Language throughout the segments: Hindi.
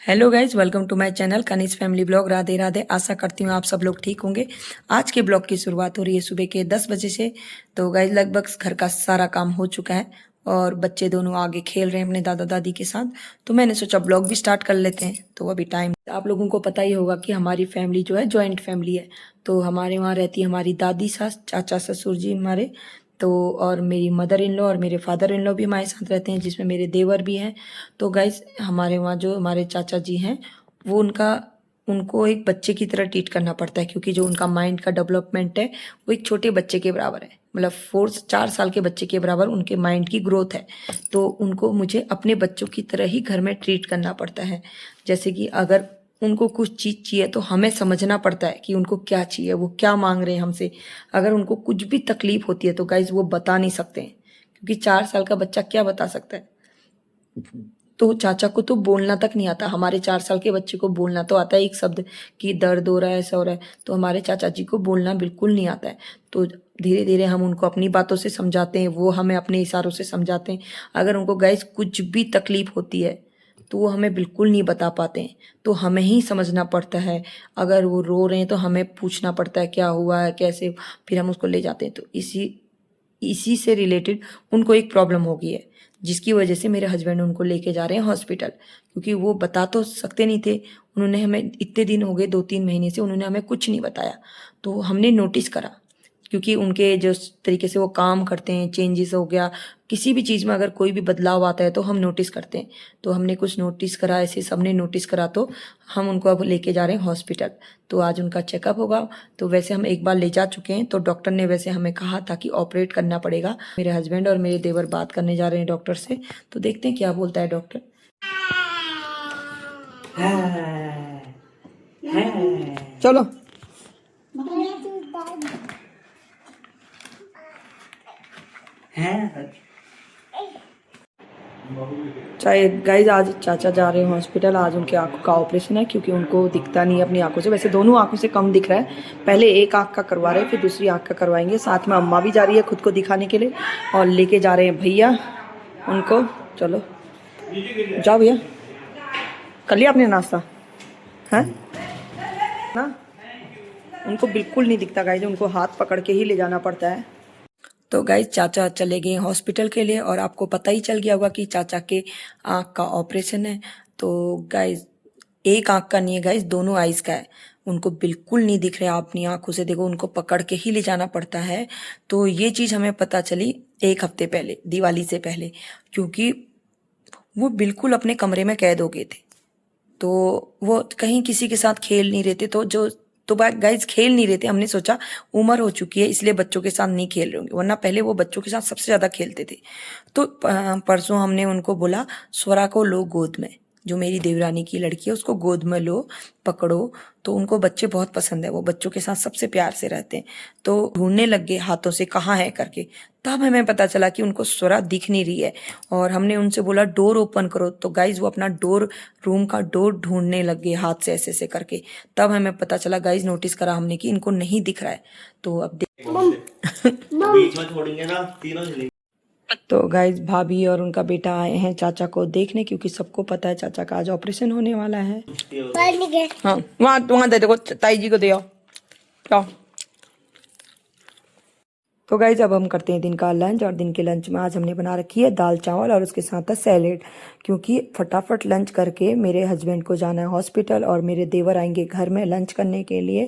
Hello guys, welcome to my channel Kaniz family blog. Radhe Radhe. आशा करती हूँ आप सब लोग ठीक होंगे। आज के ब्लॉग की शुरुआत हो रही है सुबह के 10 बजे से। तो गाइज लगभग घर का सारा काम हो चुका है और बच्चे दोनों आगे खेल रहे हैं अपने दादा दादी के साथ। तो मैंने सोचा ब्लॉग भी स्टार्ट कर लेते हैं। तो अभी टाइम, आप लोगों को पता ही होगा कि हमारी फैमिली जो है जॉइंट फैमिली है। तो हमारे वहाँ रहती है हमारी दादी सास, चाचा ससुर जी हमारे, तो और मेरी मदर इन लॉ और मेरे फादर इन लॉ भी हमारे साथ रहते हैं, जिसमें मेरे देवर भी हैं। तो गाइज हमारे वहाँ जो हमारे चाचा जी हैं वो उनको एक बच्चे की तरह ट्रीट करना पड़ता है, क्योंकि जो उनका माइंड का डेवलपमेंट है वो एक छोटे बच्चे के बराबर है। मतलब 4 साल के बच्चे के बराबर उनके माइंड की ग्रोथ है। तो उनको मुझे अपने बच्चों की तरह ही घर में ट्रीट करना पड़ता है। जैसे कि अगर उनको कुछ चीज़ चाहिए तो हमें समझना पड़ता है कि उनको क्या चाहिए, वो क्या मांग रहे हैं हमसे। अगर उनको कुछ भी तकलीफ होती है तो गाइज वो बता नहीं सकते हैं, क्योंकि 4 साल का बच्चा क्या बता सकता है। तो चाचा को तो बोलना तक नहीं आता। हमारे 4 साल के बच्चे को बोलना तो आता है एक शब्द कि दर्द हो रहा है, ऐसा हो रहा है। तो हमारे चाचा जी को बोलना बिल्कुल नहीं आता है। तो धीरे धीरे हम उनको अपनी बातों से समझाते हैं, वो हमें अपने इशारों से समझाते हैं। अगर उनको गाइस कुछ भी तकलीफ होती है तो वो हमें बिल्कुल नहीं बता पाते हैं, तो हमें ही समझना पड़ता है। अगर वो रो रहे हैं तो हमें पूछना पड़ता है क्या हुआ है, कैसे, फिर हम उसको ले जाते हैं। तो इसी इसी से रिलेटेड उनको एक प्रॉब्लम हो गई है, जिसकी वजह से मेरे हस्बैंड उनको लेके जा रहे हैं हॉस्पिटल। क्योंकि वो बता तो सकते नहीं थे, उन्होंने हमें इतने दिन हो गए, 2-3 महीने से उन्होंने हमें कुछ नहीं बताया। तो हमने नोटिस करा, क्योंकि उनके जो तरीके से वो काम करते हैं, चेंजेस हो गया, किसी भी चीज़ में अगर कोई भी बदलाव आता है तो हम नोटिस करते हैं। तो हमने कुछ नोटिस करा, ऐसे सबने नोटिस करा, तो हम उनको अब लेके जा रहे हैं हॉस्पिटल। तो आज उनका चेकअप होगा। तो वैसे हम एक बार ले जा चुके हैं, तो डॉक्टर ने वैसे हमें कहा था कि ऑपरेट करना पड़ेगा। मेरे हस्बैंड और मेरे देवर बात करने जा रहे हैं डॉक्टर से, तो देखते हैं क्या बोलता है डॉक्टर। चलो चाहे गाइज, आज चाचा जा रहे हैं हॉस्पिटल। आज उनके आंखों का ऑपरेशन है, क्योंकि उनको दिखता नहीं है अपनी आंखों से। वैसे दोनों आंखों से कम दिख रहा है। पहले एक आंख का करवा रहे हैं, फिर दूसरी आंख का करवाएंगे। साथ में अम्मा भी जा रही है खुद को दिखाने के लिए, और लेके जा रहे हैं भैया उनको। चलो जाओ भैया, कर लिया आपने नाश्ता है ना। उनको बिल्कुल नहीं दिखता गाइज, उनको हाथ पकड़ के ही ले जाना पड़ता है। तो गाइज चाचा चले गए हॉस्पिटल के लिए, और आपको पता ही चल गया होगा कि चाचा के आँख का ऑपरेशन है। तो गाइज एक आँख का नहीं है गाइज, दोनों आइज़ का है। उनको बिल्कुल नहीं दिख रहा, अपनी आँखों से देखो, उनको पकड़ के ही ले जाना पड़ता है। तो ये चीज़ हमें पता चली 1 हफ्ते पहले, दिवाली से पहले, क्योंकि वो बिल्कुल अपने कमरे में कैद हो गए थे। तो वो कहीं किसी के साथ खेल नहीं रहे थे। तो गाइज खेल नहीं रहे थे। हमने सोचा उम्र हो चुकी है इसलिए बच्चों के साथ नहीं खेल रहे होंगे, वरना पहले वो बच्चों के साथ सबसे ज़्यादा खेलते थे। तो परसों हमने उनको बोला स्वरा को लो गोद में, जो मेरी देवरानी की लड़की है उसको गोद में लो, पकड़ो। तो उनको बच्चे बहुत पसंद है, वो बच्चों के साथ सबसे प्यार से रहते हैं। तो ढूंढने लग गए हाथों से कहाँ है करके। तब हमें पता चला कि उनको स्वरा दिख नहीं रही है, और हमने उनसे बोला डोर ओपन करो। तो गाइज वो अपना रूम का डोर ढूंढने लग गए हाथ से ऐसे ऐसे करके। तब हमें पता चला गाइज, नोटिस करा हमने कि इनको नहीं दिख रहा है। तो अब बीच में छोड़ेंगे ना, तीनों चलेंगे। तो गाइज भाभी और उनका बेटा आए हैं चाचा को देखने, क्योंकि सबको पता है चाचा का आज ऑपरेशन होने वाला है। हाँ वहाँ वहाँ दे, देखो ताई जी को दे आओ। क्या तो गाइज अब हम करते हैं दिन का लंच, और दिन के लंच में आज हमने बना रखी है दाल चावल और उसके साथ है सैलेड, क्योंकि फटाफट लंच करके मेरे हस्बैंड को जाना है हॉस्पिटल और मेरे देवर आएंगे घर में लंच करने के लिए।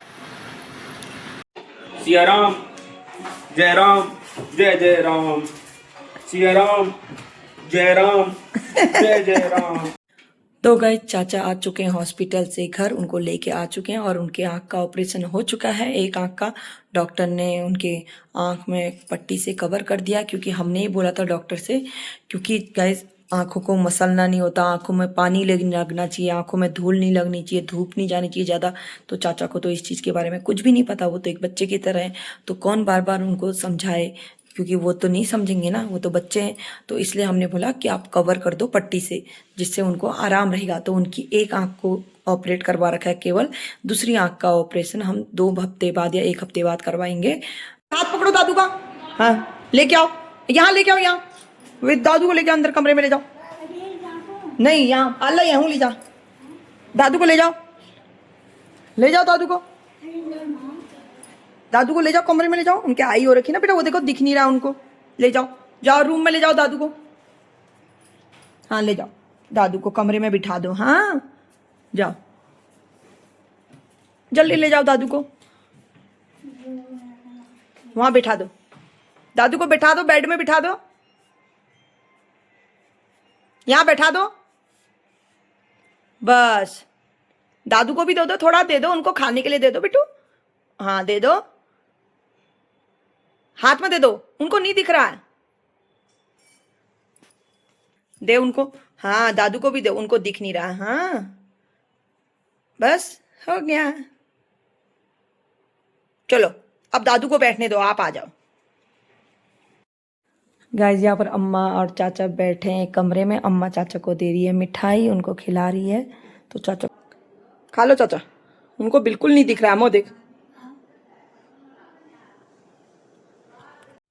सिया राम, जय राम, जय जय राम, सिया राम, जय राम, जय जय राम। तो गाइज चाचा आ चुके हैं हॉस्पिटल से घर, उनको लेके आ चुके हैं, और उनके आँख का ऑपरेशन हो चुका है। एक आँख का डॉक्टर ने उनके आँख में पट्टी से कवर कर दिया, क्योंकि हमने ही बोला था डॉक्टर से, क्योंकि गाइज आँखों को मसलना नहीं होता, आँखों में पानी लगना चाहिए, आँखों में धूल नहीं लगनी चाहिए, धूप नहीं जानी चाहिए ज़्यादा। तो चाचा को तो इस चीज़ के बारे में कुछ भी नहीं पता, वो तो एक बच्चे की तरह है। तो कौन बार बार उनको समझाए, क्योंकि वो तो नहीं समझेंगे ना, वो तो बच्चे हैं। तो इसलिए हमने बोला कि आप कवर कर दो पट्टी से, जिससे उनको आराम रहेगा। तो उनकी एक आंख को ऑपरेट करवा रखा है केवल, दूसरी आंख का ऑपरेशन हम 2 हफ्ते बाद या 1 हफ्ते बाद करवाएंगे। हाथ पकड़ो दादू का, हाँ लेके आओ, यहाँ लेके आओ, यहाँ दादू को लेके अंदर कमरे में ले जाओ। नहीं यहाँ अल्लाह यहाँ ले जा, दादू को ले जाओ, ले जाओ दादू को, दादू को ले जाओ, कमरे में ले जाओ। उनके आई हो रखी ना बेटा, वो देखो दिख नहीं रहा उनको। ले जाओ, जाओ रूम में ले जाओ दादू को। हाँ ले जाओ, दादू को कमरे में बिठा दो। हाँ जाओ, जल्दी ले जाओ दादू को, वहां बिठा दो। दादू को बिठा दो, बेड में बिठा दो, यहां बैठा दो बस। दादू को भी दो, थोड़ा दे दो उनको खाने के लिए, दे दो बिट्टू। हाँ दे दो, हाथ में दे दो, उनको नहीं दिख रहा है, दे उनको। हाँ दादू को भी दो, उनको दिख नहीं रहा। हाँ बस हो गया। चलो अब दादू को बैठने दो, आप आ जाओ। गाइस यहाँ पर अम्मा और चाचा बैठे हैं कमरे में। अम्मा चाचा को दे रही है मिठाई, उनको खिला रही है। तो चाचा खा लो चाचा, उनको बिल्कुल नहीं दिख रहा है, मो देख।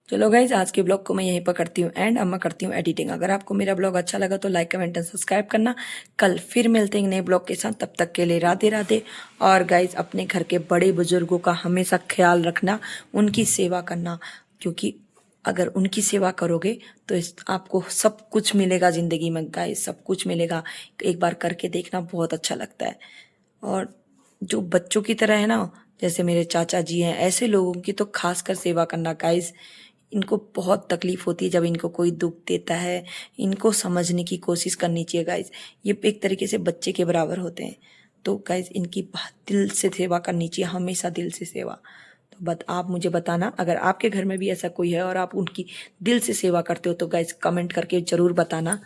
चलो गाइज आज के ब्लॉग को मैं यहीं पर करती हूँ एंड। अम्मा करती हूँ एडिटिंग। अगर आपको मेरा ब्लॉग अच्छा लगा तो लाइक कमेंट एंड सब्सक्राइब करना। कल फिर मिलते हैं नए ब्लॉग के साथ, तब तक के लिए राधे राधे। और गाइज अपने घर के बड़े बुजुर्गों का हमेशा ख्याल रखना, उनकी सेवा करना, क्योंकि अगर उनकी सेवा करोगे तो आपको सब कुछ मिलेगा ज़िंदगी में गाइज, सब कुछ मिलेगा। एक बार करके देखना, बहुत अच्छा लगता है। और जो बच्चों की तरह है ना, जैसे मेरे चाचा जी हैं, ऐसे लोगों की तो खासकर सेवा करना गाइज। इनको बहुत तकलीफ होती है जब इनको कोई दुख देता है, इनको समझने की कोशिश करनी चाहिए गाइज। ये एक तरीके से बच्चे के बराबर होते हैं। तो गाइज इनकी दिल से सेवा करनी चाहिए, हमेशा दिल से सेवा। तो आप मुझे बताना अगर आपके घर में भी ऐसा कोई है और आप उनकी दिल से सेवा करते हो तो गाइज कमेंट करके ज़रूर बताना।